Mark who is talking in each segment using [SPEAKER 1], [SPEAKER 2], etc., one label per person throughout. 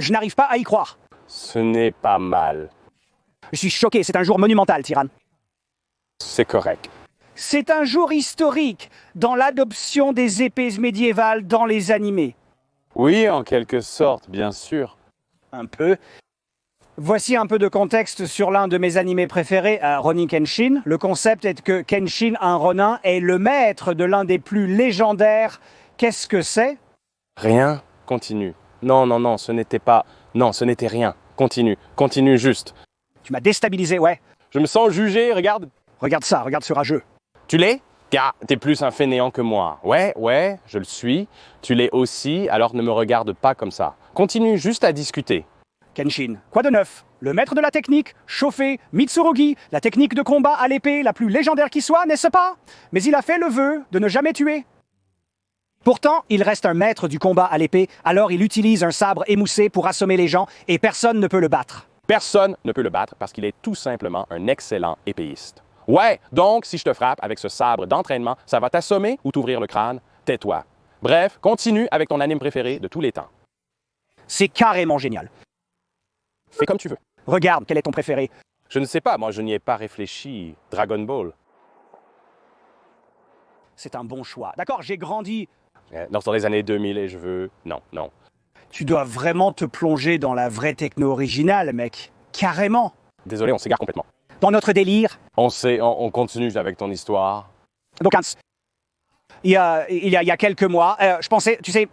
[SPEAKER 1] Je n'arrive pas à y croire.
[SPEAKER 2] Ce n'est pas mal.
[SPEAKER 1] Je suis choqué, c'est un jour monumental, Tyran.
[SPEAKER 2] C'est correct.
[SPEAKER 1] C'est un jour historique dans l'adoption des épées médiévales dans les animés.
[SPEAKER 2] Oui, en quelque sorte, bien sûr.
[SPEAKER 1] Un peu. Voici un peu de contexte sur l'un de mes animés préférés, Ronin Kenshin. Le concept est que Kenshin, un Ronin, est le maître de l'un des plus légendaires. Qu'est-ce que c'est?
[SPEAKER 2] Rien. Continue. Non, ce n'était pas... Non, ce n'était rien. Continue juste.
[SPEAKER 1] Tu m'as déstabilisé, ouais.
[SPEAKER 2] Je me sens jugé, regarde.
[SPEAKER 1] Regarde ça, regarde ce rageux.
[SPEAKER 2] Tu l'es? Car t'es plus un fainéant que moi. Ouais, je le suis. Tu l'es aussi, alors ne me regarde pas comme ça. Continue juste à discuter.
[SPEAKER 1] Kenshin, quoi de neuf? Le maître de la technique, chauffé, Mitsurugi, la technique de combat à l'épée la plus légendaire qui soit, n'est-ce pas? Mais il a fait le vœu de ne jamais tuer. Pourtant, il reste un maître du combat à l'épée, alors il utilise un sabre émoussé pour assommer les gens et personne ne peut le battre.
[SPEAKER 2] Personne ne peut le battre parce qu'il est tout simplement un excellent épéiste. Ouais, donc si je te frappe avec ce sabre d'entraînement, ça va t'assommer ou t'ouvrir le crâne? Tais-toi. Bref, continue avec ton anime préféré de tous les temps.
[SPEAKER 1] C'est carrément génial.
[SPEAKER 2] Fais comme tu veux.
[SPEAKER 1] Regarde, quel est ton préféré?
[SPEAKER 2] Je ne sais pas, moi je n'y ai pas réfléchi. Dragon Ball.
[SPEAKER 1] C'est un bon choix. D'accord, j'ai grandi.
[SPEAKER 2] Dans les années 2000 et je veux... Non.
[SPEAKER 1] Tu dois vraiment te plonger dans la vraie techno originale, mec. Carrément.
[SPEAKER 2] Désolé, on s'égare complètement.
[SPEAKER 1] Dans notre délire.
[SPEAKER 2] On continue avec ton histoire.
[SPEAKER 1] Donc, il y a quelques mois, je pensais, tu sais,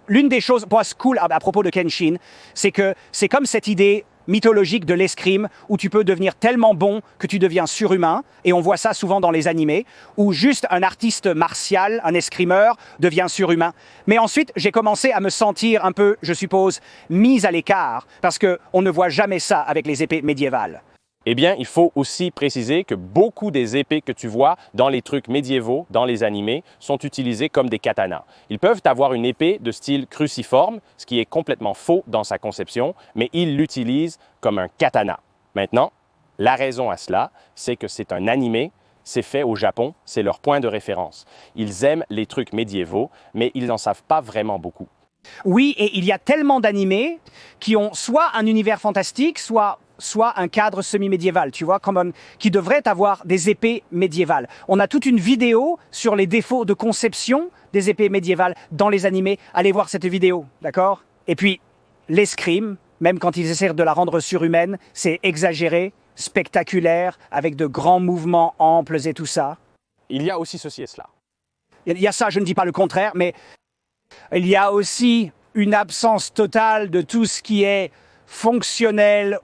[SPEAKER 1] l'une des choses cool à propos de Kenshin, c'est que c'est comme cette idée mythologique de l'escrime où tu peux devenir tellement bon que tu deviens surhumain, et on voit ça souvent dans les animés, où juste un artiste martial, un escrimeur, devient surhumain. Mais ensuite, j'ai commencé à me sentir un peu, je suppose, mise à l'écart, parce qu'on ne voit jamais ça avec les épées médiévales.
[SPEAKER 2] Eh bien, il faut aussi préciser que beaucoup des épées que tu vois dans les trucs médiévaux, dans les animés, sont utilisées comme des katanas. Ils peuvent avoir une épée de style cruciforme, ce qui est complètement faux dans sa conception, mais ils l'utilisent comme un katana. Maintenant, la raison à cela, c'est que c'est un animé, c'est fait au Japon, c'est leur point de référence. Ils aiment les trucs médiévaux, mais ils n'en savent pas vraiment beaucoup.
[SPEAKER 1] Oui, et il y a tellement d'animés qui ont soit un univers fantastique, soit un cadre semi-médiéval, tu vois, qui devrait avoir des épées médiévales. On a toute une vidéo sur les défauts de conception des épées médiévales dans les animés. Allez voir cette vidéo, d'accord? Et puis, l'escrime, même quand ils essaient de la rendre surhumaine, c'est exagéré, spectaculaire, avec de grands mouvements amples et tout ça.
[SPEAKER 2] Il y a aussi ceci et cela.
[SPEAKER 1] Il y a ça, je ne dis pas le contraire, mais il y a aussi une absence totale de tout ce qui est fonctionnel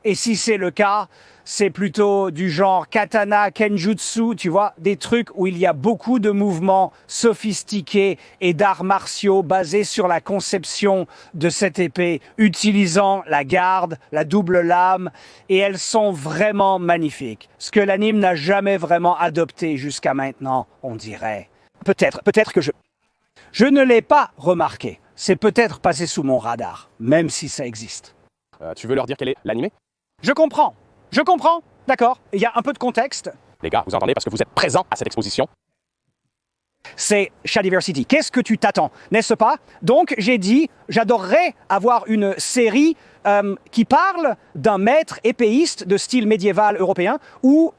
[SPEAKER 1] et si c'est le cas, c'est plutôt du genre katana, kenjutsu, tu vois, des trucs où il y a beaucoup de mouvements sophistiqués et d'arts martiaux basés sur la conception de cette épée, utilisant la garde, la double lame, et elles sont vraiment magnifiques. Ce que l'anime n'a jamais vraiment adopté jusqu'à maintenant, on dirait. Peut-être que je ne l'ai pas remarqué. C'est peut-être passé sous mon radar, même si ça existe.
[SPEAKER 2] Tu veux leur dire quel est l'animé?
[SPEAKER 1] Je comprends, d'accord. Il y a un peu de contexte.
[SPEAKER 2] Les gars, vous entendez parce que vous êtes présents à cette exposition?
[SPEAKER 1] C'est Shadiversity. Qu'est-ce que tu t'attends, n'est-ce pas? Donc, j'ai dit, j'adorerais avoir une série qui parle d'un maître épéiste de style médiéval européen où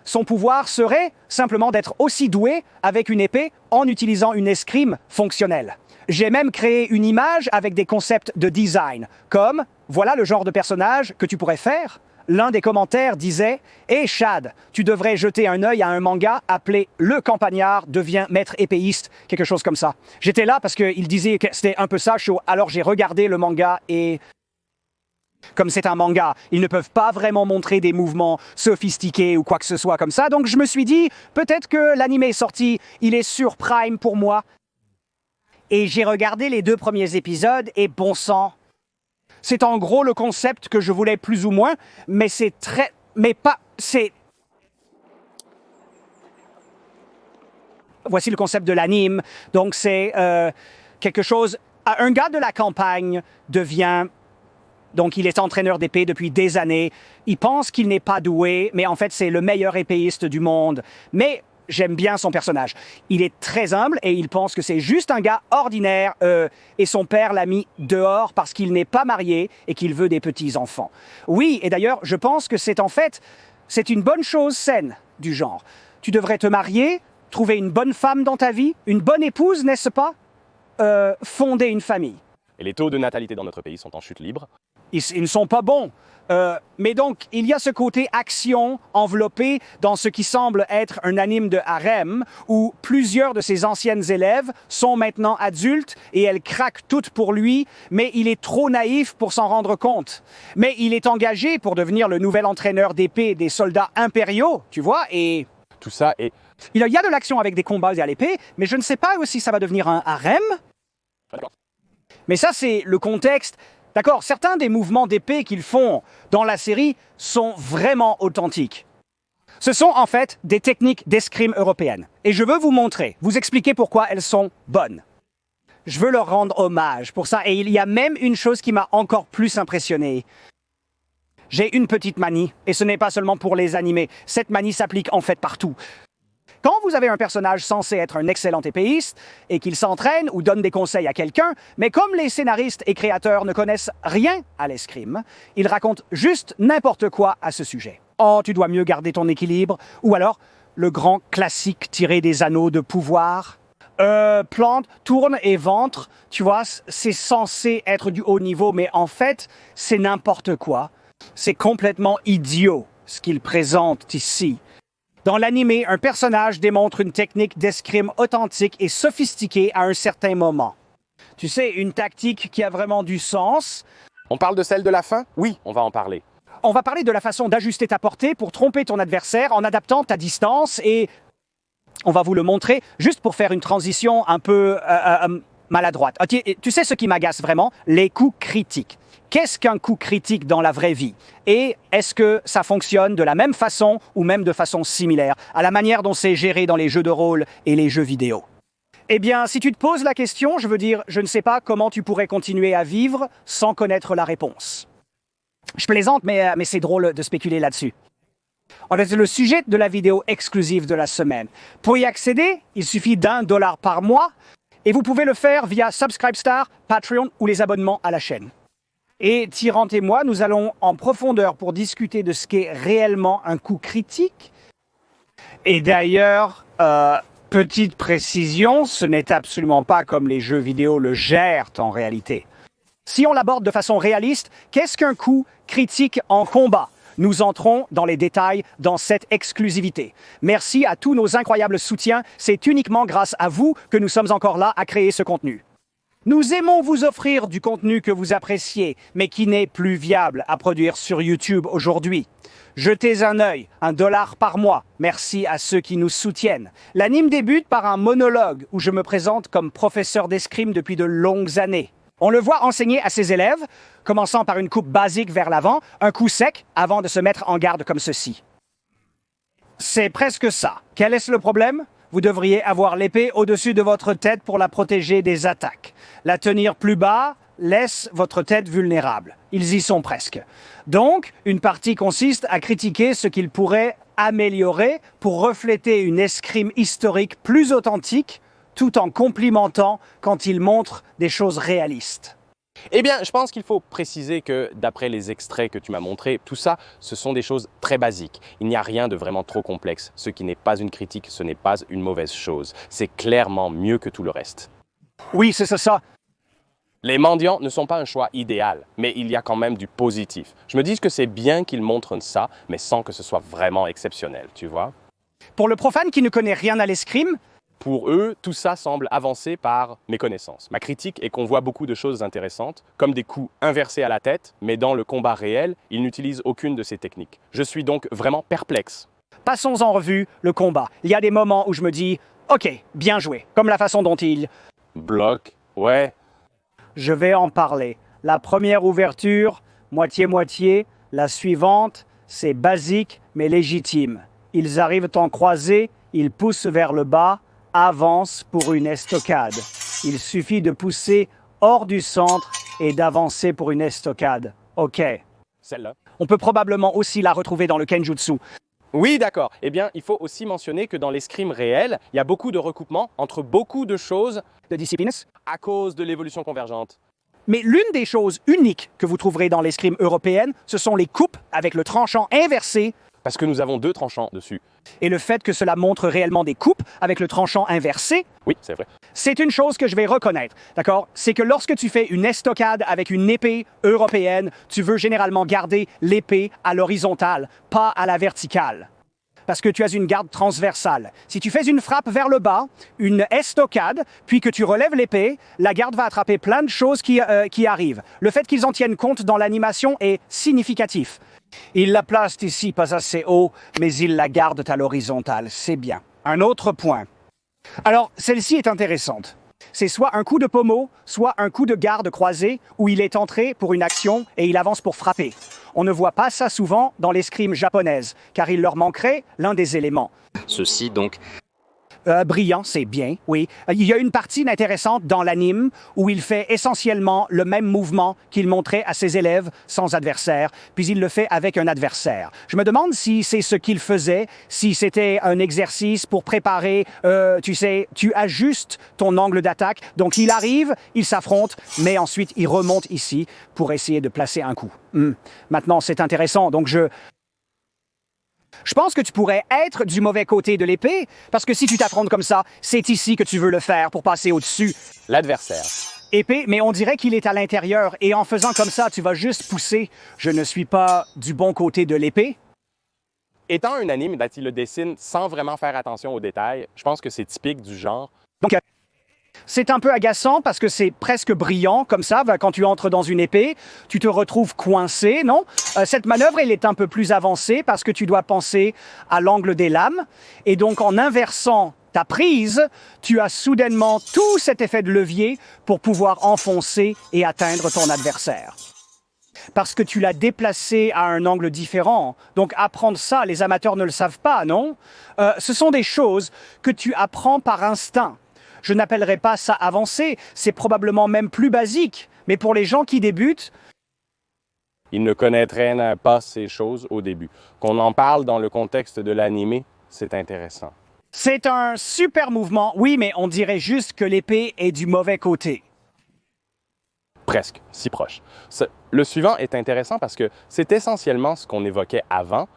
[SPEAKER 1] son pouvoir serait simplement d'être aussi doué avec une épée en utilisant une escrime fonctionnelle. J'ai même créé une image avec des concepts de design, comme, voilà le genre de personnage que tu pourrais faire. L'un des commentaires disait « Hé Chad, tu devrais jeter un œil à un manga appelé « Le campagnard devient maître épéiste », quelque chose comme ça. J'étais là parce qu'il disait que c'était un peu ça, alors j'ai regardé le manga et... Comme c'est un manga, ils ne peuvent pas vraiment montrer des mouvements sophistiqués ou quoi que ce soit comme ça, donc je me suis dit, peut-être que l'anime est sorti, il est sur Prime pour moi. Et j'ai regardé les 2 premiers épisodes et bon sang, c'est en gros le concept que je voulais plus ou moins, mais c'est très... Mais pas... C'est... Voici le concept de l'anime. Donc c'est quelque chose... Un gars de la campagne devient... Donc il est entraîneur d'épée depuis des années. Il pense qu'il n'est pas doué, mais en fait c'est le meilleur épéiste du monde. Mais j'aime bien son personnage. Il est très humble et il pense que c'est juste un gars ordinaire et son père l'a mis dehors parce qu'il n'est pas marié et qu'il veut des petits-enfants. Oui, et d'ailleurs, je pense que c'est une bonne chose saine du genre. Tu devrais te marier, trouver une bonne femme dans ta vie, une bonne épouse, n'est-ce pas? Fonder une famille.
[SPEAKER 2] Et les taux de natalité dans notre pays sont en chute libre.
[SPEAKER 1] Ils ne sont pas bons. Mais donc, il y a ce côté action enveloppé dans ce qui semble être un anime de harem où plusieurs de ses anciennes élèves sont maintenant adultes et elles craquent toutes pour lui, mais il est trop naïf pour s'en rendre compte. Mais il est engagé pour devenir le nouvel entraîneur d'épée des soldats impériaux, tu vois, et...
[SPEAKER 2] Tout ça est...
[SPEAKER 1] Il y a de l'action avec des combats à l'épée, mais je ne sais pas si ça va devenir un harem. Mais ça, c'est le contexte. D'accord, certains des mouvements d'épée qu'ils font dans la série sont vraiment authentiques. Ce sont en fait des techniques d'escrime européennes. Et je veux vous montrer, vous expliquer pourquoi elles sont bonnes. Je veux leur rendre hommage pour ça. Et il y a même une chose qui m'a encore plus impressionné. J'ai une petite manie, et ce n'est pas seulement pour les animés. Cette manie s'applique en fait partout. Quand vous avez un personnage censé être un excellent épéiste et qu'il s'entraîne ou donne des conseils à quelqu'un, mais comme les scénaristes et créateurs ne connaissent rien à l'escrime, ils racontent juste n'importe quoi à ce sujet. Oh, tu dois mieux garder ton équilibre. Ou alors, le grand classique tiré des anneaux de pouvoir. Plante, tourne et ventre, tu vois, c'est censé être du haut niveau, mais en fait, c'est n'importe quoi. C'est complètement idiot ce qu'ils présentent ici. Dans l'animé, un personnage démontre une technique d'escrime authentique et sophistiquée à un certain moment. Tu sais, une tactique qui a vraiment du sens.
[SPEAKER 2] On parle de celle de la fin? Oui, on va en parler.
[SPEAKER 1] On va parler de la façon d'ajuster ta portée pour tromper ton adversaire en adaptant ta distance et on va vous le montrer juste pour faire une transition un peu maladroite. Tu sais ce qui m'agace vraiment? Les coups critiques. Qu'est-ce qu'un coup critique dans la vraie vie? Et est-ce que ça fonctionne de la même façon ou même de façon similaire à la manière dont c'est géré dans les jeux de rôle et les jeux vidéo? Eh bien, si tu te poses la question, je veux dire, je ne sais pas comment tu pourrais continuer à vivre sans connaître la réponse. Je plaisante, mais c'est drôle de spéculer là-dessus. En fait, c'est le sujet de la vidéo exclusive de la semaine. Pour y accéder, il suffit $1 par mois et vous pouvez le faire via Subscribestar, Patreon ou les abonnements à la chaîne. Et Tyrant et moi, nous allons en profondeur pour discuter de ce qu'est réellement un coup critique. Et d'ailleurs, petite précision, ce n'est absolument pas comme les jeux vidéo le gèrent en réalité. Si on l'aborde de façon réaliste, qu'est-ce qu'un coup critique en combat? Nous entrons dans les détails dans cette exclusivité. Merci à tous nos incroyables soutiens. C'est uniquement grâce à vous que nous sommes encore là à créer ce contenu. Nous aimons vous offrir du contenu que vous appréciez, mais qui n'est plus viable à produire sur YouTube aujourd'hui. Jetez un œil, $1 par mois. Merci à ceux qui nous soutiennent. L'anime débute par un monologue où je me présente comme professeur d'escrime depuis de longues années. On le voit enseigner à ses élèves, commençant par une coupe basique vers l'avant, un coup sec avant de se mettre en garde comme ceci. C'est presque ça. Quel est le problème? Vous devriez avoir l'épée au-dessus de votre tête pour la protéger des attaques. La tenir plus bas laisse votre tête vulnérable. Ils y sont presque. Donc, une partie consiste à critiquer ce qu'ils pourraient améliorer pour refléter une escrime historique plus authentique, tout en complimentant quand ils montrent des choses réalistes.
[SPEAKER 2] Eh bien, je pense qu'il faut préciser que, d'après les extraits que tu m'as montrés, tout ça, ce sont des choses très basiques. Il n'y a rien de vraiment trop complexe. Ce qui n'est pas une critique, ce n'est pas une mauvaise chose. C'est clairement mieux que tout le reste.
[SPEAKER 1] Oui, c'est ça.
[SPEAKER 2] Les mendiants ne sont pas un choix idéal, mais il y a quand même du positif. Je me dis que c'est bien qu'ils montrent ça, mais sans que ce soit vraiment exceptionnel, tu vois?
[SPEAKER 1] Pour le profane qui ne connaît rien à l'escrime,
[SPEAKER 2] pour eux, tout ça semble avancer par méconnaissance. Ma critique est qu'on voit beaucoup de choses intéressantes, comme des coups inversés à la tête, mais dans le combat réel, ils n'utilisent aucune de ces techniques. Je suis donc vraiment perplexe.
[SPEAKER 1] Passons en revue le combat. Il y a des moments où je me dis « Ok, bien joué », comme la façon dont il...
[SPEAKER 2] Bloque, ouais.
[SPEAKER 1] Je vais en parler. La première ouverture, moitié-moitié. La suivante, c'est basique mais légitime. Ils arrivent en croisée, ils poussent vers le bas, avance pour une estocade. Il suffit de pousser hors du centre et d'avancer pour une estocade. Ok.
[SPEAKER 2] Celle-là.
[SPEAKER 1] On peut probablement aussi la retrouver dans le Kenjutsu.
[SPEAKER 2] Oui, d'accord. Eh bien, il faut aussi mentionner que dans l'escrime réel, il y a beaucoup de recoupements entre beaucoup de choses
[SPEAKER 1] De disciplines.
[SPEAKER 2] à cause de l'évolution convergente.
[SPEAKER 1] Mais l'une des choses uniques que vous trouverez dans l'escrime européenne, ce sont les coupes avec le tranchant inversé
[SPEAKER 2] Parce que nous avons deux tranchants dessus.
[SPEAKER 1] et le fait que cela montre réellement des coupes avec le tranchant inversé.
[SPEAKER 2] Oui, c'est vrai.
[SPEAKER 1] C'est une chose que je vais reconnaître, d'accord? C'est que lorsque tu fais une estocade avec une épée européenne, tu veux généralement garder l'épée à l'horizontale, pas à la verticale. Parce que tu as une garde transversale. Si tu fais une frappe vers le bas, une estocade, puis que tu relèves l'épée, la garde va attraper plein de choses qui arrivent. Le fait qu'ils en tiennent compte dans l'animation est significatif. Ils la placent ici pas assez haut, mais ils la gardent à l'horizontale. C'est bien. Un autre point. Alors, celle-ci est intéressante. C'est soit un coup de pommeau, soit un coup de garde croisé où il est entré pour une action et il avance pour frapper. On ne voit pas ça souvent dans l'escrime japonaise, car il leur manquerait l'un des éléments.
[SPEAKER 3] Ceci donc
[SPEAKER 1] Brillant, c'est bien, oui. Il y a une partie intéressante dans l'anime où il fait essentiellement le même mouvement qu'il montrait à ses élèves sans adversaire, puis il le fait avec un adversaire. Je me demande si c'est ce qu'il faisait, si c'était un exercice pour préparer, tu sais, tu ajustes ton angle d'attaque. Donc il arrive, il s'affronte, mais ensuite il remonte ici pour essayer de placer un coup. Maintenant, c'est intéressant, donc je pense que tu pourrais être du mauvais côté de l'épée, parce que si tu t'affrontes comme ça, c'est ici que tu veux le faire pour passer au-dessus.
[SPEAKER 2] L'adversaire.
[SPEAKER 1] Épée, mais on dirait qu'il est à l'intérieur, et en faisant comme ça, tu vas juste pousser. Je ne suis pas du bon côté de l'épée.
[SPEAKER 2] Étant un anime, il le dessine sans vraiment faire attention aux détails. Je pense que c'est typique du genre.
[SPEAKER 1] Donc, c'est un peu agaçant parce que c'est presque brillant comme ça. Quand tu entres dans une épée, tu te retrouves coincé, non? Cette manœuvre, elle est un peu plus avancée parce que tu dois penser à l'angle des lames. Et donc, en inversant ta prise, tu as soudainement tout cet effet de levier pour pouvoir enfoncer et atteindre ton adversaire. Parce que tu l'as déplacé à un angle différent. Donc apprendre ça, les amateurs ne le savent pas, non? Ce sont des choses que tu apprends par instinct. Je n'appellerais pas ça avancé, c'est probablement même plus basique. Mais pour les gens qui débutent,
[SPEAKER 2] Ils ne connaîtraient pas ces choses au début. Qu'on en parle dans le contexte de l'animé, c'est intéressant.
[SPEAKER 1] c'est un super mouvement. Oui, mais on dirait juste que l'épée est du mauvais côté.
[SPEAKER 2] Presque, si proche. Le suivant est intéressant parce que c'est essentiellement ce qu'on évoquait avant,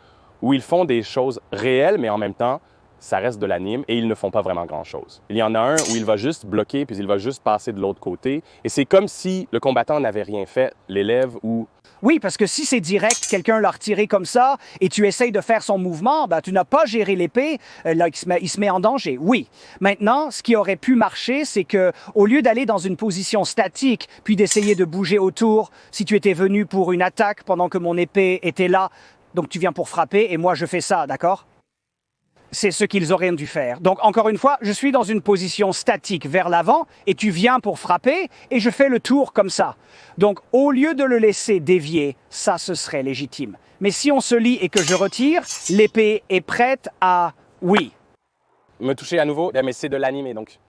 [SPEAKER 2] où ils font des choses réelles, mais en même temps, ça reste de l'anime et ils ne font pas vraiment grand-chose. Il y en a un où il va juste bloquer, puis il va juste passer de l'autre côté, et c'est comme si le combattant n'avait rien fait, l'élève ou...
[SPEAKER 1] Oui, parce que si c'est direct, quelqu'un l'a retiré comme ça, et tu essayes de faire son mouvement, ben, tu n'as pas géré l'épée, là, il se met en danger. Oui. Maintenant, ce qui aurait pu marcher, c'est que, au lieu d'aller dans une position statique, puis d'essayer de bouger autour, si tu étais venu pour une attaque pendant que mon épée était là, donc tu viens pour frapper, et moi je fais ça, d'accord? C'est ce qu'ils auraient dû faire. Donc, encore une fois, je suis dans une position statique vers l'avant et tu viens pour frapper et je fais le tour comme ça. Donc, au lieu de le laisser dévier, ça, ce serait légitime. Mais si on se lie et que je retire, l'épée est prête à... Oui.
[SPEAKER 2] Me toucher à nouveau, mais c'est de l'animé, donc...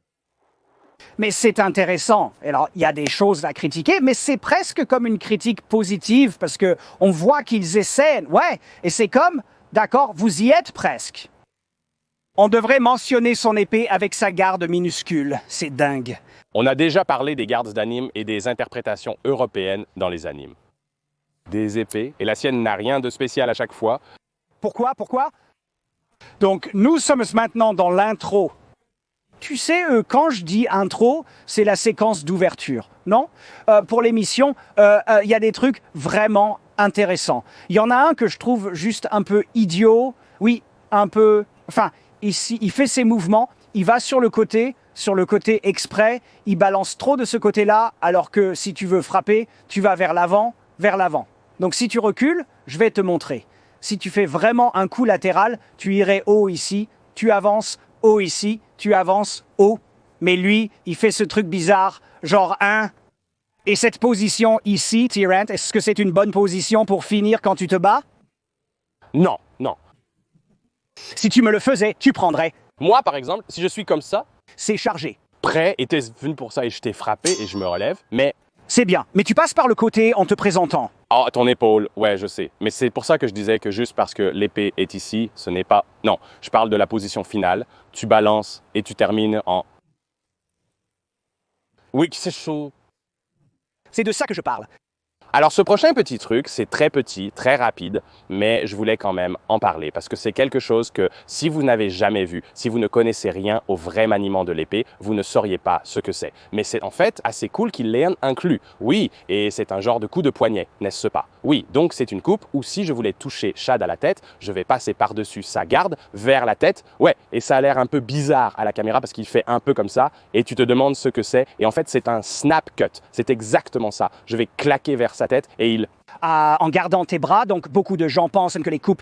[SPEAKER 1] Mais c'est intéressant. Alors, il y a des choses à critiquer, mais c'est presque comme une critique positive parce que on voit qu'ils essaient. Ouais, et c'est comme, d'accord, vous y êtes presque. On devrait mentionner son épée avec sa garde minuscule. C'est dingue.
[SPEAKER 2] On a déjà parlé des gardes d'anime et des interprétations européennes dans les animes. Des épées, et la sienne n'a rien de spécial à chaque fois.
[SPEAKER 1] Pourquoi? Donc, nous sommes maintenant dans l'intro. Tu sais, quand je dis intro, c'est la séquence d'ouverture, non? Pour l'émission, il y a des trucs vraiment intéressants. Il y en a un que je trouve juste un peu idiot. Oui, un peu... Enfin... Ici, il fait ses mouvements, il va sur le côté exprès, il balance trop de ce côté-là, alors que si tu veux frapper, tu vas vers l'avant. Donc si tu recules, je vais te montrer. Si tu fais vraiment un coup latéral, tu irais haut ici, tu avances haut ici, tu avances haut. Mais lui, il fait ce truc bizarre, genre 1. Et cette position ici, Tyrant, est-ce que c'est une bonne position pour finir quand tu te bats?
[SPEAKER 2] Non.
[SPEAKER 1] Si tu me le faisais, tu prendrais.
[SPEAKER 2] Moi, par exemple, si je suis comme ça,
[SPEAKER 1] C'est chargé.
[SPEAKER 2] prêt, et t'es venu pour ça et je t'ai frappé et je me relève, mais
[SPEAKER 1] C'est bien, mais tu passes par le côté en te présentant.
[SPEAKER 2] Ah, ton épaule, ouais, je sais. Mais c'est pour ça que je disais que juste parce que l'épée est ici, ce n'est pas... Non, je parle de la position finale. Tu balances et tu termines en... Oui, c'est chaud.
[SPEAKER 1] C'est de ça que je parle.
[SPEAKER 2] Alors ce prochain petit truc, c'est très petit, très rapide, mais je voulais quand même en parler parce que c'est quelque chose que si vous n'avez jamais vu, si vous ne connaissez rien au vrai maniement de l'épée, vous ne sauriez pas ce que c'est. Mais c'est en fait assez cool qu'il l'ait inclus. Oui, et c'est un genre de coup de poignet, n'est-ce pas? Oui, donc c'est une coupe où si je voulais toucher Chad à la tête, je vais passer par-dessus sa garde vers la tête. Ouais, et ça a l'air un peu bizarre à la caméra parce qu'il fait un peu comme ça et tu te demandes ce que c'est. Et en fait, c'est un snap cut. C'est exactement ça. Je vais claquer vers sa tête et il...
[SPEAKER 1] En gardant tes bras, donc beaucoup de gens pensent que les coupes,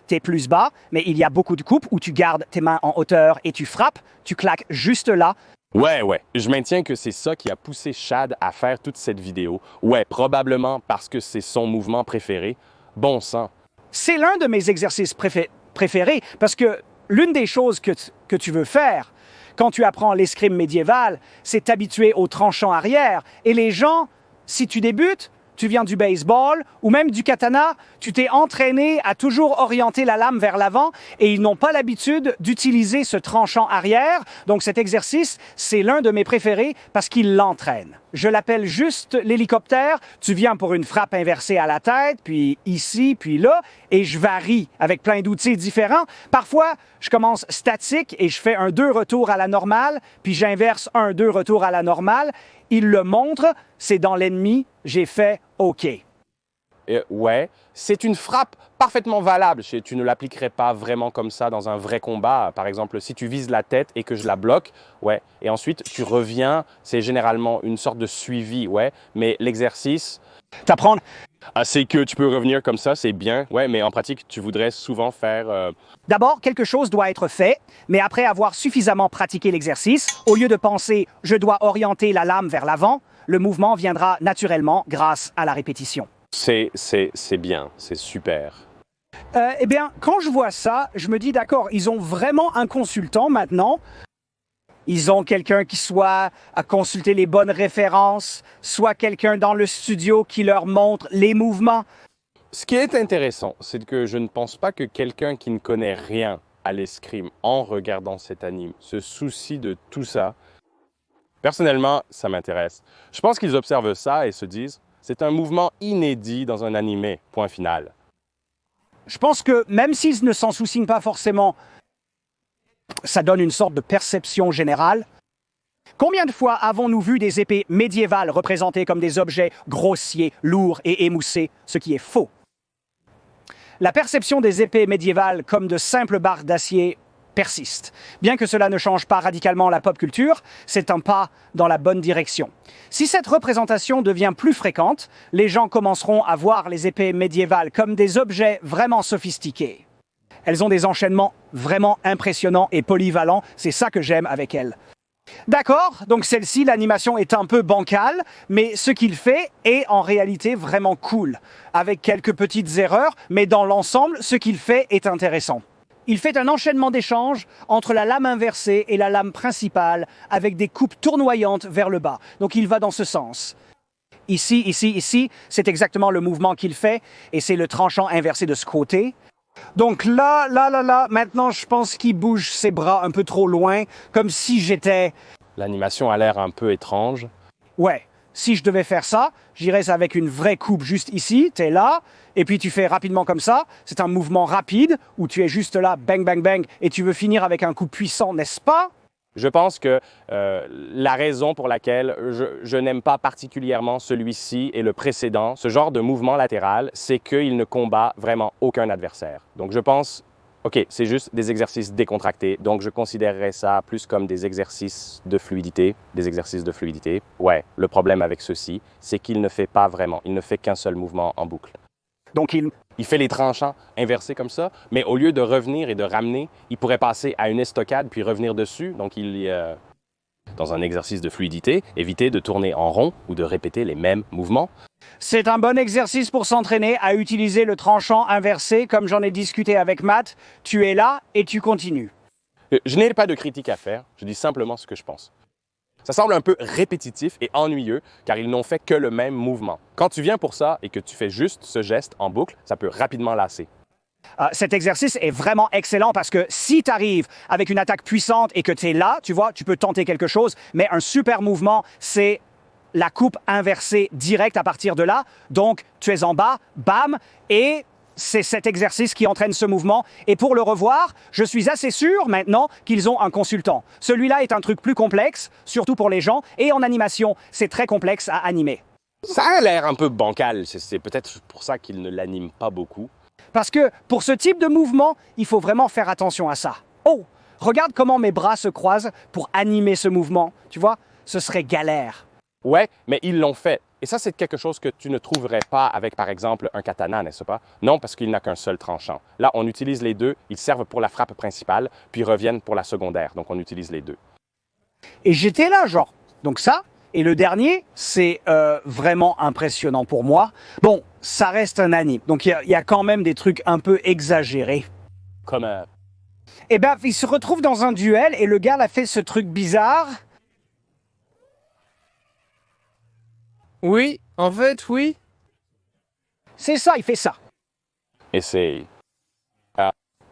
[SPEAKER 1] t'es plus bas, mais il y a beaucoup de coupes où tu gardes tes mains en hauteur et tu frappes, tu claques juste là.
[SPEAKER 2] Ouais, je maintiens que c'est ça qui a poussé Chad à faire toute cette vidéo. Ouais, probablement parce que c'est son mouvement préféré. Bon sang.
[SPEAKER 1] C'est l'un de mes exercices préférés parce que l'une des choses que tu veux faire quand tu apprends l'escrime médiévale, c'est t'habituer au tranchant arrière. Et les gens, si tu débutes, tu viens du baseball ou même du katana, tu t'es entraîné à toujours orienter la lame vers l'avant et ils n'ont pas l'habitude d'utiliser ce tranchant arrière. Donc cet exercice, c'est l'un de mes préférés parce qu'il l'entraîne. Je l'appelle juste l'hélicoptère. Tu viens pour une frappe inversée à la tête, puis ici, puis là, et je varie avec plein d'outils différents. Parfois, je commence statique et je fais un 2 retours à la normale, puis j'inverse un 2 retours à la normale. Il le montre, c'est dans l'ennemi, j'ai fait OK.
[SPEAKER 2] Ouais, c'est une frappe parfaitement valable. Tu ne l'appliquerais pas vraiment comme ça dans un vrai combat. Par exemple, si tu vises la tête et que je la bloque, ouais, et ensuite tu reviens, c'est généralement une sorte de suivi, ouais, mais l'exercice...
[SPEAKER 1] T'apprends?
[SPEAKER 2] C'est que tu peux revenir comme ça, c'est bien, ouais, mais en pratique, tu voudrais souvent faire...
[SPEAKER 1] D'abord, quelque chose doit être fait, mais après avoir suffisamment pratiqué l'exercice, au lieu de penser « je dois orienter la lame vers l'avant », le mouvement viendra naturellement grâce à la répétition.
[SPEAKER 2] C'est bien, c'est super.
[SPEAKER 1] Eh bien, quand je vois ça, je me dis d'accord, ils ont vraiment un consultant maintenant. Ils ont quelqu'un qui soit à consulter les bonnes références, soit quelqu'un dans le studio qui leur montre les mouvements.
[SPEAKER 2] Ce qui est intéressant, c'est que je ne pense pas que quelqu'un qui ne connaît rien à l'escrime en regardant cet anime se soucie de tout ça. Personnellement, ça m'intéresse. Je pense qu'ils observent ça et se disent « c'est un mouvement inédit dans un animé, point final ».
[SPEAKER 1] Je pense que même s'ils ne s'en soucient pas forcément, ça donne une sorte de perception générale. Combien de fois avons-nous vu des épées médiévales représentées comme des objets grossiers, lourds et émoussés, ce qui est faux? La perception des épées médiévales comme de simples barres d'acier persiste. Bien que cela ne change pas radicalement la pop culture, c'est un pas dans la bonne direction. Si cette représentation devient plus fréquente, les gens commenceront à voir les épées médiévales comme des objets vraiment sophistiqués. Elles ont des enchaînements vraiment impressionnants et polyvalents, c'est ça que j'aime avec elles. D'accord, donc celle-ci, l'animation est un peu bancale, mais ce qu'il fait est en réalité vraiment cool, avec quelques petites erreurs, mais dans l'ensemble, ce qu'il fait est intéressant. Il fait un enchaînement d'échanges entre la lame inversée et la lame principale, avec des coupes tournoyantes vers le bas. Donc il va dans ce sens. Ici, c'est exactement le mouvement qu'il fait, et c'est le tranchant inversé de ce côté. Donc là, maintenant je pense qu'il bouge ses bras un peu trop loin, comme si j'étais...
[SPEAKER 2] L'animation a l'air un peu étrange.
[SPEAKER 1] Ouais, si je devais faire ça, j'irais avec une vraie coupe juste ici, t'es là, et puis tu fais rapidement comme ça. C'est un mouvement rapide, où tu es juste là, bang, bang, bang, et tu veux finir avec un coup puissant, n'est-ce pas?
[SPEAKER 2] Je pense que la raison pour laquelle je n'aime pas particulièrement celui-ci et le précédent, ce genre de mouvement latéral, c'est qu'il ne combat vraiment aucun adversaire. Donc je pense, OK, c'est juste des exercices décontractés, donc je considérerais ça plus comme des exercices de fluidité. Ouais, le problème avec ceci, c'est qu'il ne fait pas vraiment, il ne fait qu'un seul mouvement en boucle.
[SPEAKER 1] Donc
[SPEAKER 2] il fait les tranchants inversés comme ça, mais au lieu de revenir et de ramener, il pourrait passer à une estocade puis revenir dessus. Donc dans un exercice de fluidité, éviter de tourner en rond ou de répéter les mêmes mouvements.
[SPEAKER 1] C'est un bon exercice pour s'entraîner à utiliser le tranchant inversé, comme j'en ai discuté avec Matt. Tu es là et tu continues.
[SPEAKER 2] Je n'ai pas de critique à faire, je dis simplement ce que je pense. Ça semble un peu répétitif et ennuyeux car ils n'ont fait que le même mouvement. Quand tu viens pour ça et que tu fais juste ce geste en boucle, ça peut rapidement lasser.
[SPEAKER 1] Cet exercice est vraiment excellent parce que si tu arrives avec une attaque puissante et que tu es là, tu vois, tu peux tenter quelque chose, mais un super mouvement, c'est la coupe inversée directe à partir de là. Donc, tu es en bas, bam, et c'est cet exercice qui entraîne ce mouvement. Et pour le revoir, je suis assez sûr maintenant qu'ils ont un consultant. Celui-là est un truc plus complexe, surtout pour les gens, et en animation, c'est très complexe à animer.
[SPEAKER 2] Ça a l'air un peu bancal, c'est peut-être pour ça qu'ils ne l'animent pas beaucoup.
[SPEAKER 1] Parce que pour ce type de mouvement, il faut vraiment faire attention à ça. Oh, regarde comment mes bras se croisent pour animer ce mouvement. Tu vois, ce serait galère.
[SPEAKER 2] Ouais, mais ils l'ont fait. Et ça, c'est quelque chose que tu ne trouverais pas avec, par exemple, un katana, n'est-ce pas? Non, parce qu'il n'a qu'un seul tranchant. Là, on utilise les deux, ils servent pour la frappe principale, puis reviennent pour la secondaire. Donc, on utilise les deux.
[SPEAKER 1] Et j'étais là, genre, donc ça. Et le dernier, c'est vraiment impressionnant pour moi. Bon, ça reste un anime, donc il y a quand même des trucs un peu exagérés.
[SPEAKER 2] Comme
[SPEAKER 1] Eh ben, il se retrouve dans un duel et le gars a fait ce truc bizarre.
[SPEAKER 3] Oui, en fait, oui.
[SPEAKER 1] C'est ça, il fait ça.
[SPEAKER 2] Et c'est...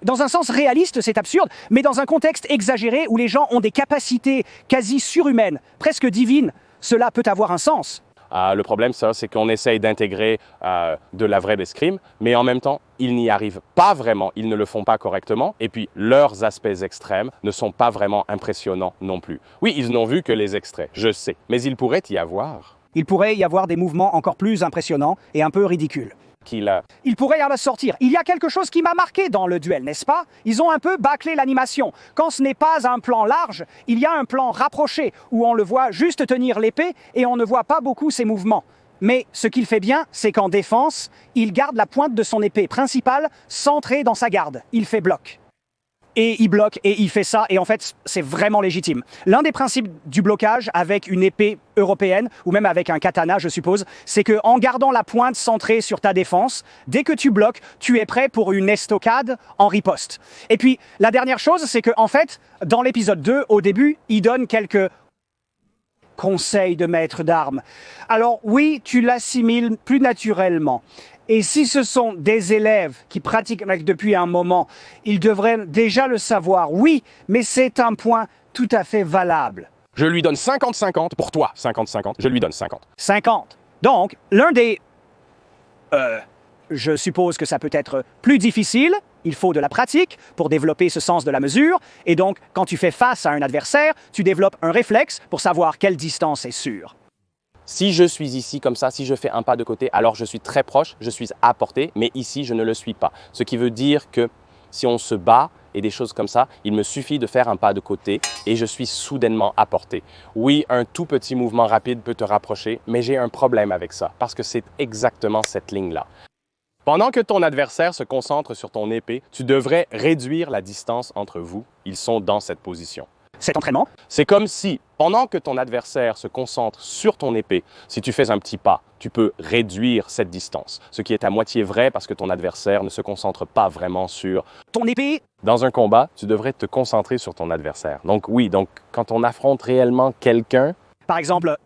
[SPEAKER 1] Dans un sens réaliste, c'est absurde, mais dans un contexte exagéré où les gens ont des capacités quasi surhumaines, presque divines, cela peut avoir un sens.
[SPEAKER 2] Le problème, ça, c'est qu'on essaye d'intégrer de la vraie escrime, mais en même temps, ils n'y arrivent pas vraiment, ils ne le font pas correctement, et puis leurs aspects extrêmes ne sont pas vraiment impressionnants non plus. Oui, ils n'ont vu que les extraits, je sais, mais il pourrait y avoir...
[SPEAKER 1] Il pourrait y avoir des mouvements encore plus impressionnants et un peu ridicules. Il pourrait y en sortir. Il y a quelque chose qui m'a marqué dans le duel, n'est-ce pas? Ils ont un peu bâclé l'animation. Quand ce n'est pas un plan large, il y a un plan rapproché où on le voit juste tenir l'épée et on ne voit pas beaucoup ses mouvements. Mais ce qu'il fait bien, c'est qu'en défense, il garde la pointe de son épée principale centrée dans sa garde. Il fait bloc. Et il bloque et il fait ça, et en fait, c'est vraiment légitime. L'un des principes du blocage avec une épée européenne, ou même avec un katana, je suppose, c'est qu'en gardant la pointe centrée sur ta défense, dès que tu bloques, tu es prêt pour une estocade en riposte. Et puis, la dernière chose, c'est qu'en fait, dans l'épisode 2, au début, il donne quelques conseils de maître d'armes. Alors oui, tu l'assimiles plus naturellement. Et si ce sont des élèves qui pratiquent depuis un moment, ils devraient déjà le savoir, oui, mais c'est un point tout à fait valable.
[SPEAKER 2] Je lui donne 50-50, pour toi, 50-50, je lui donne 50.
[SPEAKER 1] 50. Donc, l'un des... je suppose que ça peut être plus difficile, il faut de la pratique pour développer ce sens de la mesure, et donc, quand tu fais face à un adversaire, tu développes un réflexe pour savoir quelle distance est sûre.
[SPEAKER 2] Si je suis ici comme ça, si je fais un pas de côté, alors je suis très proche, je suis à portée, mais ici, je ne le suis pas. Ce qui veut dire que si on se bat et des choses comme ça, il me suffit de faire un pas de côté et je suis soudainement à portée. Oui, un tout petit mouvement rapide peut te rapprocher, mais j'ai un problème avec ça parce que c'est exactement cette ligne-là. Pendant que ton adversaire se concentre sur ton épée, tu devrais réduire la distance entre vous. Ils sont dans cette position.
[SPEAKER 1] Cet entraînement,
[SPEAKER 2] c'est comme si, pendant que ton adversaire se concentre sur ton épée, si tu fais un petit pas, tu peux réduire cette distance. Ce qui est à moitié vrai parce que ton adversaire ne se concentre pas vraiment sur
[SPEAKER 1] ton épée.
[SPEAKER 2] Dans un combat, tu devrais te concentrer sur ton adversaire. Donc oui, quand on affronte réellement quelqu'un...
[SPEAKER 1] Par exemple...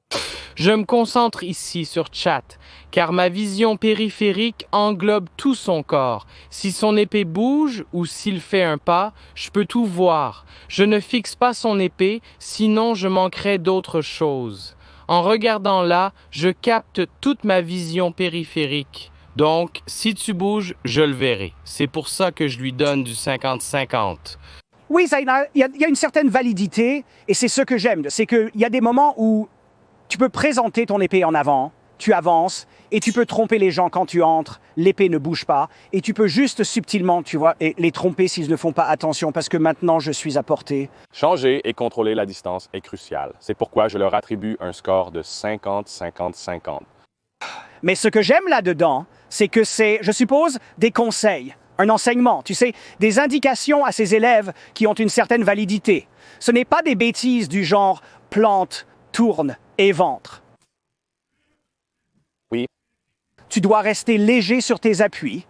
[SPEAKER 3] Je me concentre ici sur Chat, car ma vision périphérique englobe tout son corps. Si son épée bouge ou s'il fait un pas, je peux tout voir. Je ne fixe pas son épée, sinon je manquerais d'autres choses. En regardant là, je capte toute ma vision périphérique. Donc, si tu bouges, je le verrai. C'est pour ça que je lui donne du 50-50.
[SPEAKER 1] Oui, il y a une certaine validité, et c'est ce que j'aime. C'est qu'il y a des moments où tu peux présenter ton épée en avant, tu avances, et tu peux tromper les gens quand tu entres, l'épée ne bouge pas, et tu peux juste subtilement, tu vois, et les tromper s'ils ne font pas attention, parce que maintenant je suis à portée.
[SPEAKER 2] Changer et contrôler la distance est crucial. C'est pourquoi je leur attribue un score de 50-50-50.
[SPEAKER 1] Mais ce que j'aime là-dedans, c'est que c'est, je suppose, des conseils, un enseignement, tu sais, des indications à ces élèves qui ont une certaine validité. Ce n'est pas des bêtises du genre plante, tourne et ventre.
[SPEAKER 2] Oui.
[SPEAKER 1] Tu dois rester léger sur tes appuis.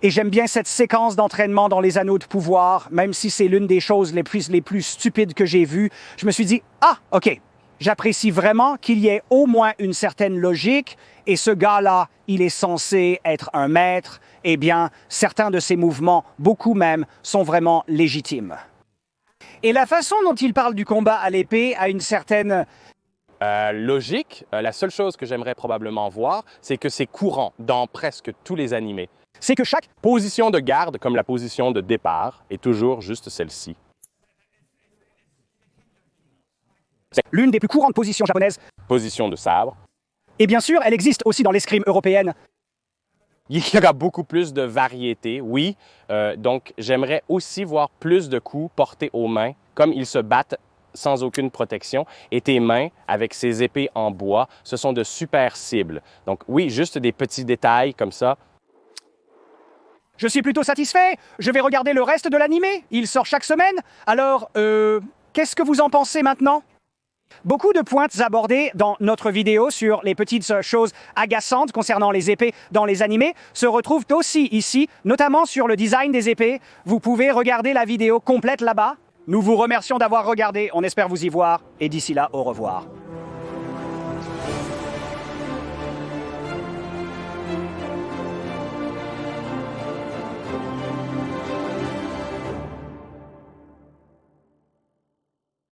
[SPEAKER 1] Et j'aime bien cette séquence d'entraînement dans les Anneaux de pouvoir, même si c'est l'une des choses les plus stupides que j'ai vues. Je me suis dit, ah, OK, J'apprécie vraiment qu'il y ait au moins une certaine logique, et ce gars-là, il est censé être un maître. Eh bien, certains de ses mouvements, beaucoup même, sont vraiment légitimes. Et la façon dont il parle du combat à l'épée a une certaine...
[SPEAKER 2] Logique, la seule chose que j'aimerais probablement voir, c'est que c'est courant dans presque tous les animés.
[SPEAKER 1] C'est que chaque
[SPEAKER 2] Position de garde, comme la position de départ, est toujours juste celle-ci.
[SPEAKER 1] c'est l'une des plus courantes positions japonaises.
[SPEAKER 2] Position de sabre.
[SPEAKER 1] Et bien sûr, elle existe aussi dans l'escrime européenne.
[SPEAKER 2] Il y aura beaucoup plus de variété, oui. Donc, j'aimerais aussi voir plus de coups portés aux mains, comme ils se battent sans aucune protection. Et tes mains, avec ces épées en bois, ce sont de super cibles. Donc, oui, juste des petits détails comme ça.
[SPEAKER 1] Je suis plutôt satisfait. Je vais regarder le reste de l'animé. Il sort chaque semaine. Alors, qu'est-ce que vous en pensez maintenant? Beaucoup de pointes abordées dans notre vidéo sur les petites choses agaçantes concernant les épées dans les animés se retrouvent aussi ici, notamment sur le design des épées. Vous pouvez regarder la vidéo complète là-bas. Nous vous remercions d'avoir regardé. On espère vous y voir. Et d'ici là, au revoir.